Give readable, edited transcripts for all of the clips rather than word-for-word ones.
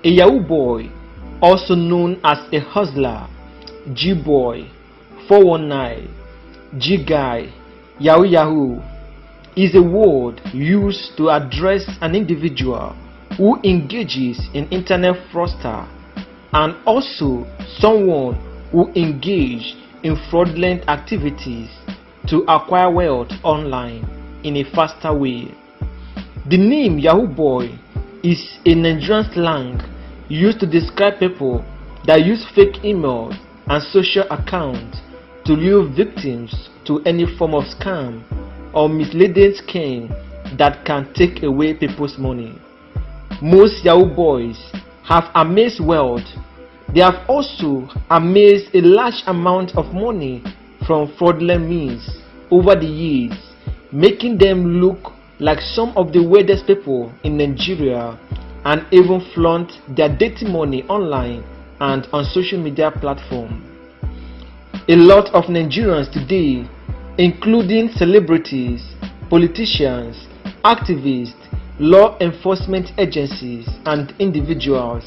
A Yahoo boy, also known as a hustler, G-boy, 419, G-guy, Yahoo, is a word used to address an individual who engages in internet fraudster and also someone who engages in fraudulent activities to acquire wealth online in a faster way. The name Yahoo boy is a Nigerian slang used to describe people that use fake emails and social accounts to lure victims to any form of scam or misleading scheme that can take away people's money. Most Yahoo boys have amassed wealth. They have also amassed a large amount of money from fraudulent means over the years, making them look like some of the weirdest people in Nigeria and even flaunt their dirty money online and on social media platforms. A lot of Nigerians today, including celebrities, politicians, activists, law enforcement agencies, and individuals,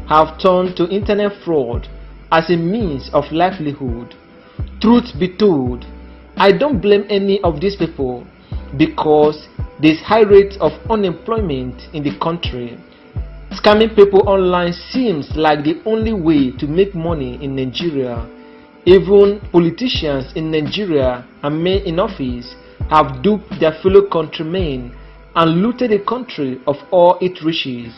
have turned to internet fraud as a means of livelihood. Truth be told, I don't blame any of these people because there's high rates of unemployment in the country. Scamming people online seems like the only way to make money in Nigeria. Even politicians in Nigeria and men in office have duped their fellow countrymen and looted the country of all its riches.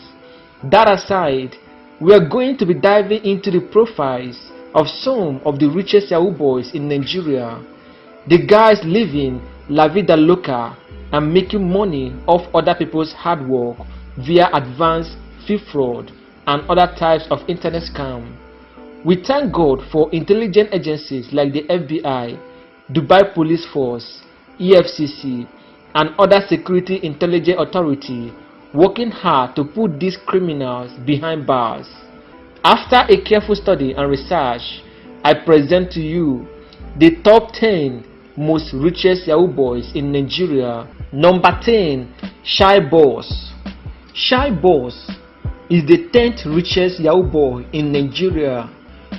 That aside, we are going to be diving into the profiles of some of the richest Yahoo boys in Nigeria. The guys living la vida loca and making money off other people's hard work via advanced fee fraud and other types of internet scam. We thank God for intelligence agencies like the FBI, Dubai Police Force, EFCC, and other security intelligence authority working hard to put these criminals behind bars. After a careful study and research, I present to you the top 10 most richest Yahoo boys in Nigeria. Number 10, Shy Boss. Shy Boss is the 10th richest Yahoo boy in Nigeria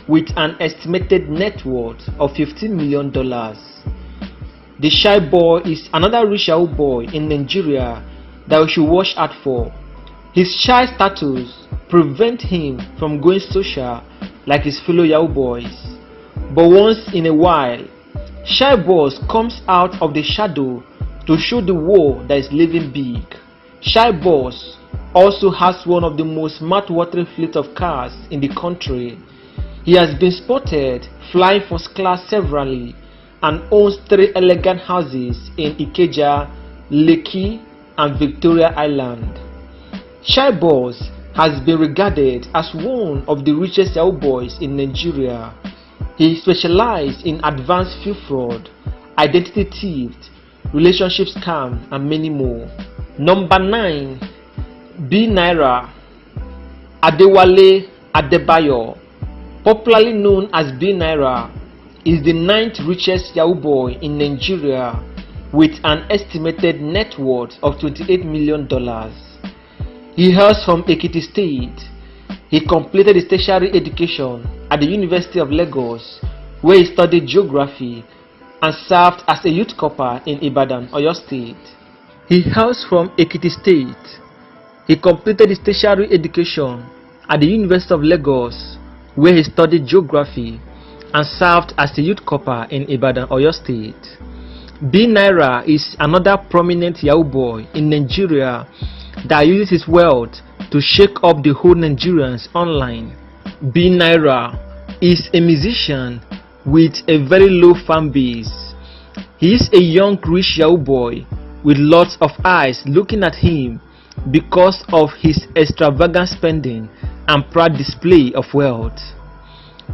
with an estimated net worth of $15 million. The Shy Boy is another rich Yahoo boy in Nigeria that we should watch out for. His shy status prevents him from going social like his fellow Yahoo boys. But once in a while, Shy Boss comes out of the shadow to show the world that is living big. Shy Boss also has one of the most mouth-watering fleet of cars in the country. He has been spotted flying first class severally and owns 3 elegant houses in Ikeja, Lekki, and Victoria Island. Shy Boss has been regarded as one of the richest Yahoo boys in Nigeria. He specialized in advanced fee fraud, identity theft, relationship scam, and many more. Number 9, BNaija. Adewale Adebayo, popularly known as BNaija, is the 9th richest Yahoo boy in Nigeria with an estimated net worth of $28 million. He hails from Ekiti State. He completed his tertiary education at the University of Lagos, where he studied geography and served as a youth corper in Ibadan, Oyo State. He hails from Ekiti State. He completed his tertiary education at the University of Lagos, where he studied geography and served as a youth corper in Ibadan, Oyo State. BNaija is another prominent Yahoo boy in Nigeria that uses his wealth to shake up the whole Nigerians online. BNaija is a musician with a very low fan base. He is a young rich Yahoo boy with lots of eyes looking at him because of his extravagant spending and proud display of wealth.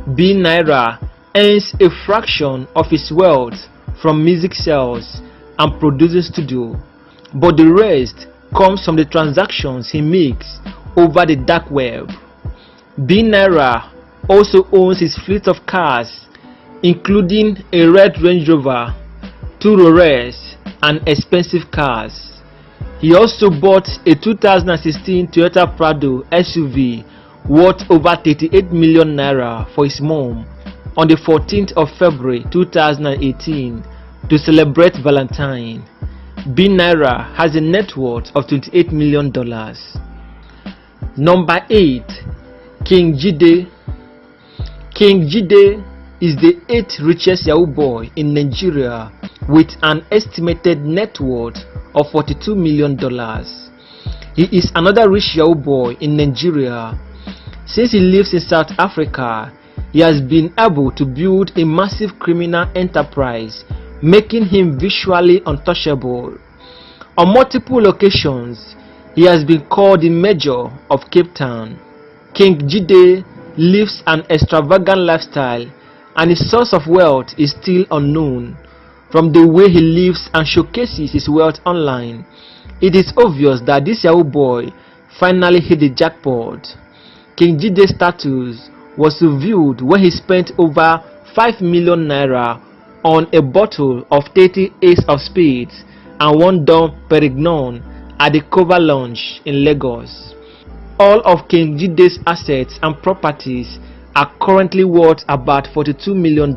BNaija earns a fraction of his wealth from music sales and producing studio, but the rest comes from the transactions he makes over the dark web. BNaija also owns his fleet of cars, including a red Range Rover, 2 Rolls, and expensive cars. He also bought a 2016 Toyota Prado SUV worth over 38 million naira for his mom on the 14th of February 2018 to celebrate Valentine. BNaija has a net worth of $28 million. Number 8. King Jide. King Jide is the 8th richest Yahoo boy in Nigeria with an estimated net worth of $42 million. He is another rich Yahoo boy in Nigeria. Since he lives in South Africa, he has been able to build a massive criminal enterprise, making him visually untouchable. On multiple occasions, he has been called the Mayor of Cape Town. King Jide lives an extravagant lifestyle, and his source of wealth is still unknown. From the way he lives and showcases his wealth online, it is obvious that this Yahoo boy finally hit the jackpot. King Jide's status was revealed when he spent over 5 million naira on a bottle of 30 Ace of Spades and 1 Dom Perignon at the Cover Lounge in Lagos. All of King Jide's assets and properties are currently worth about $42 million.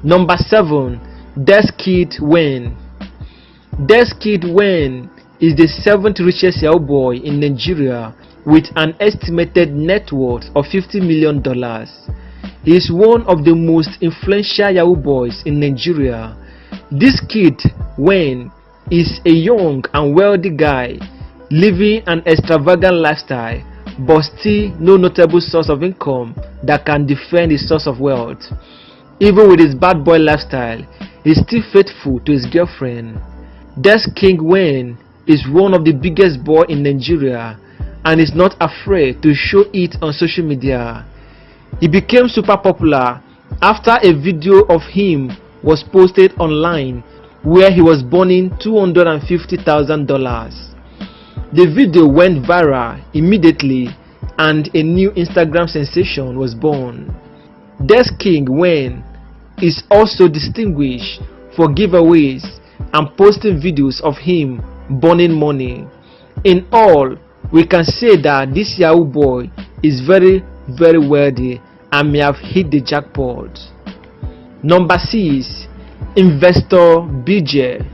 Number 7. Deskid Wen. Deskid Wen is the 7th richest Yahoo boy in Nigeria with an estimated net worth of $50 million. He is one of the most influential Yahoo boys in Nigeria. This kid, Wen, is a young and wealthy guy living an extravagant lifestyle, but still no notable source of income that can defend his source of wealth. Even with his bad boy lifestyle, he is still faithful to his girlfriend. Deskid Wen is one of the biggest boys in Nigeria and is not afraid to show it on social media. He became super popular after a video of him was posted online where he was burning $250,000. The video went viral immediately and a new Instagram sensation was born. Deskid Wen is also distinguished for giveaways and posting videos of him burning money. In all, we can say that this Yahoo boy is very wealthy and may have hit the jackpot. Number 6. Investor BJ.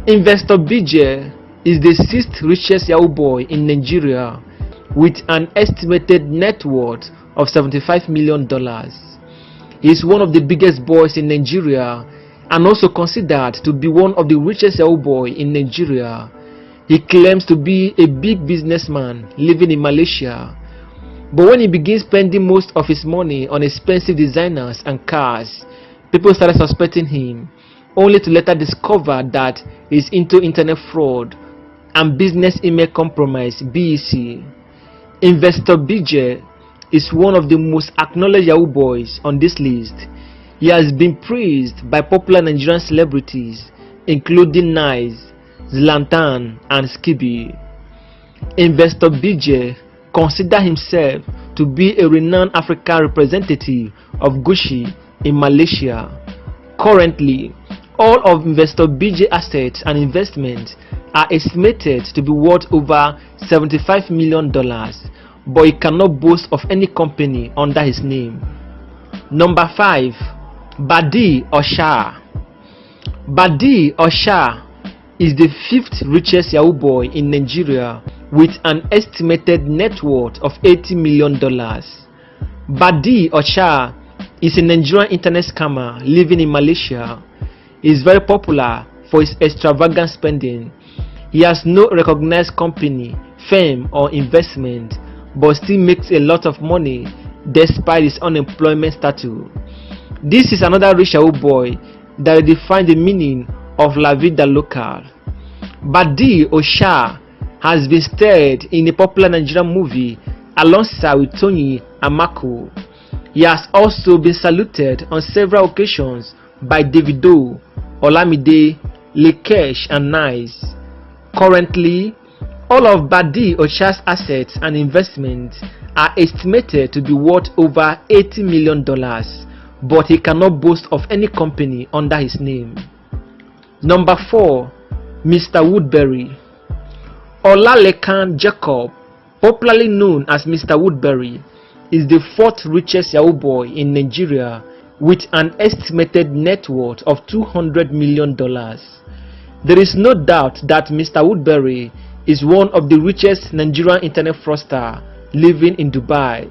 Investor BJ is the 6th richest Yahoo boy in Nigeria with an estimated net worth of $75 million. He is one of the biggest boys in Nigeria and also considered to be one of the richest Yahoo boy in Nigeria. He claims to be a big businessman living in Malaysia, but when he begins spending most of his money on expensive designers and cars, people started suspecting him, only to later discover that he is into internet fraud and business email compromise (BEC). Investor BJ is one of the most acknowledged Yahoo boys on this list. He has been praised by popular Nigerian celebrities including Nice, Zlatan and Skibi. Investor BJ considers himself to be a renowned African representative of Gucci in Malaysia. Currently, all of Investor BJ assets and investments are estimated to be worth over $75 million, but he cannot boast of any company under his name. Number 5. Badi Osha. Badi Osha is the 5th richest Yahoo boy in Nigeria with an estimated net worth of $80 million. Badi Osha is a Nigerian internet scammer living in Malaysia. He is very popular for his extravagant spending. He has no recognized company, firm or investment, but still makes a lot of money despite his unemployment status. This is another rich Yahoo boy that defines the meaning of La Vida Local. Badi Osha has been starred in a popular Nigerian movie alongside with Tony and Marco. He has also been saluted on several occasions by Davido, Olamide, Lekesh and Nice. Currently, all of Badi Osha's assets and investments are estimated to be worth over $80 million, but he cannot boast of any company under his name. Number 4. Mr. Woodbury. Ojo Jacob popularly known as Mr. Woodbury, is the fourth richest Yahoo boy in Nigeria with an estimated net worth of $200 million. There is no doubt that Mr. Woodbury is one of the richest Nigerian internet fraudsters living in Dubai.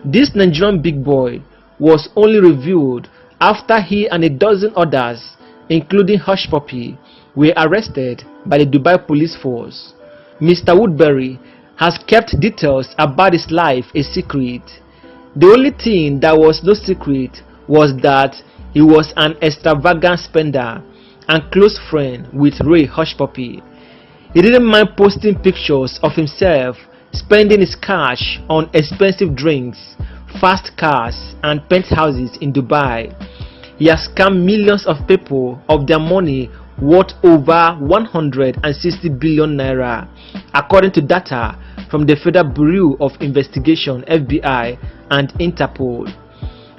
This Nigerian big boy was only revealed after he and a dozen others, including Hush Poy, were arrested by the Dubai police force. Mr. Woodbury has kept details about his life a secret. The only thing that was no secret was that he was an extravagant spender and close friend with Hush Poy. He didn't mind posting pictures of himself spending his cash on expensive drinks, fast cars and penthouses in Dubai. He has scammed millions of people of their money worth over 160 billion naira, according to data from the Federal Bureau of Investigation (FBI) and Interpol.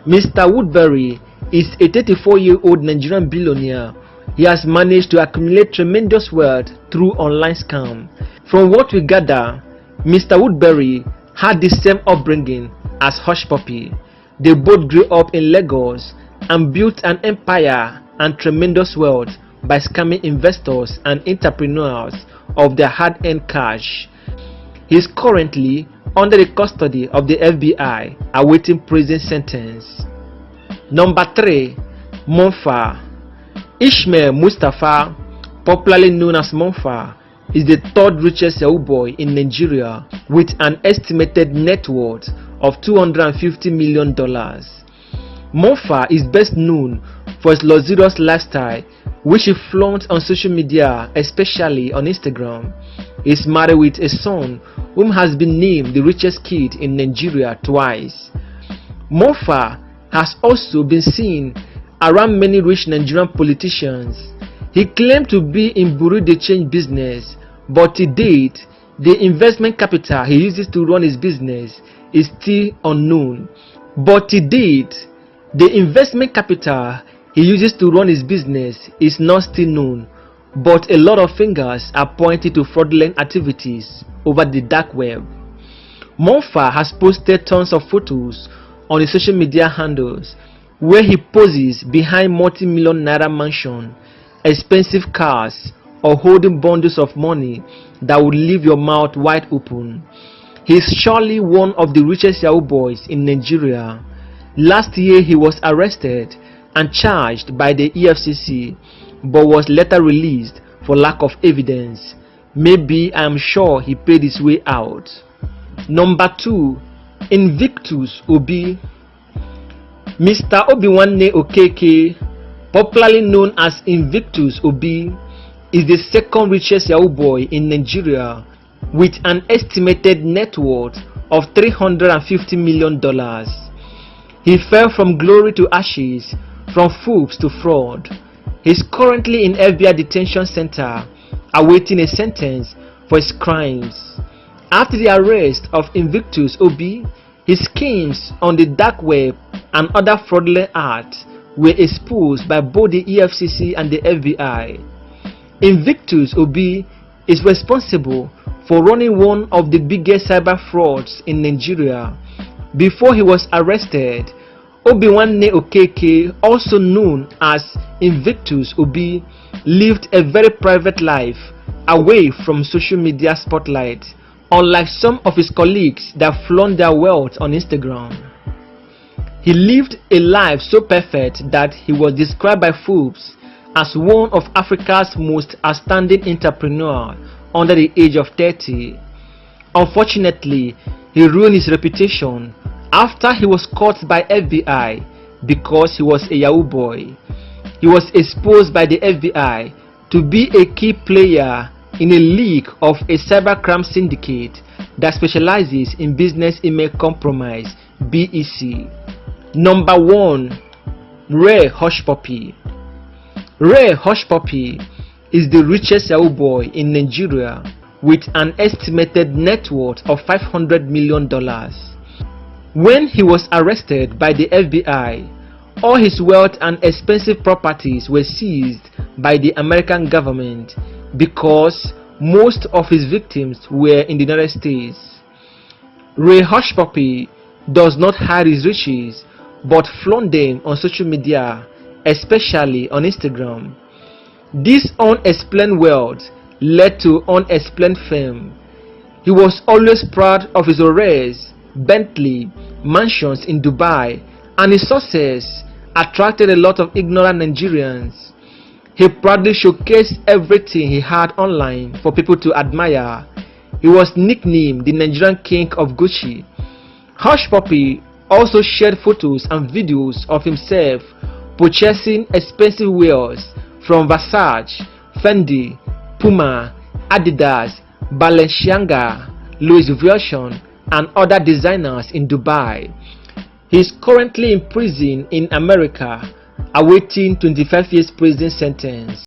Mr. Woodbury is a 34-year-old Nigerian billionaire. He has managed to accumulate tremendous wealth through online scam. From what we gather, Mr. Woodbury had the same upbringing as Hush Poy. They both grew up in Lagos and built an empire and tremendous wealth by scamming investors and entrepreneurs of their hard-earned cash. He is currently under the custody of the FBI, awaiting prison sentence. Number 3. Mustafa Ishma Mustafa, popularly known as Mustafa, is the third richest Yahoo boy in Nigeria with an estimated net worth of $250 million. Mustafa is best known for his luxurious lifestyle, which he flaunts on social media, especially on Instagram. He is married with a son whom has been named the richest kid in Nigeria twice. Mustafa has also been seen around many rich Nigerian politicians. He claimed to be in Bureau de Change business, but to date, the investment capital he uses to run his business is still unknown. The investment capital he uses to run his business is not still known, but a lot of fingers are pointing to fraudulent activities over the dark web. Mustafa has posted tons of photos on his social media handles where he poses behind multi-million naira mansion, expensive cars, or holding bundles of money that would leave your mouth wide open. He is surely one of the richest Yahoo boys in Nigeria. Last year he was arrested and charged by the EFCC, but was later released for lack of evidence. Maybe I am sure he paid his way out. Number 2. Invictus Obi. Mr. Obiwanne Okeke, popularly known as Invictus Obi, is the second richest Yahoo boy in Nigeria with an estimated net worth of $350 million. He fell from glory to ashes, from forbes to fraud. He is currently in FBI detention center awaiting a sentence for his crimes. After the arrest of Invictus Obi, his schemes on the dark web and other fraudulent acts were exposed by both the EFCC and the FBI. Invictus Obi is responsible for running one of the biggest cyber frauds in Nigeria. Before he was arrested, Obiwanne Okeke, also known as Invictus Obi, lived a very private life away from social media spotlight, unlike some of his colleagues that flaunt their wealth on Instagram. He lived a life so perfect that he was described by Forbes as one of Africa's most outstanding entrepreneurs under the age of 30. Unfortunately, he ruined his reputation after he was caught by FBI because he was a Yahoo boy. He was exposed by the FBI to be a key player in a league of a cybercrime syndicate that specializes in business email compromise (BEC). Number 1. Hush Poy. Hush Poy is the richest Yahoo boy in Nigeria with an estimated net worth of $500 million. When he was arrested by the FBI, all his wealth and expensive properties were seized by the American government because most of his victims were in the United States. Hush Poy does not hide his riches but flaunt them on social media, especially on Instagram. This unexplained wealth led to unexplained fame. He was always proud of his Rolls, Bentley, mansions in Dubai, and his success attracted a lot of ignorant Nigerians. He proudly showcased everything he had online for people to admire. He was nicknamed the Nigerian King of Gucci. Hush Poy also shared photos and videos of himself purchasing expensive wares from Versace, Fendi, Puma, Adidas, Balenciaga, Louis Vuitton, and other designers in Dubai. He is currently in prison in America, awaiting 25 years prison sentence.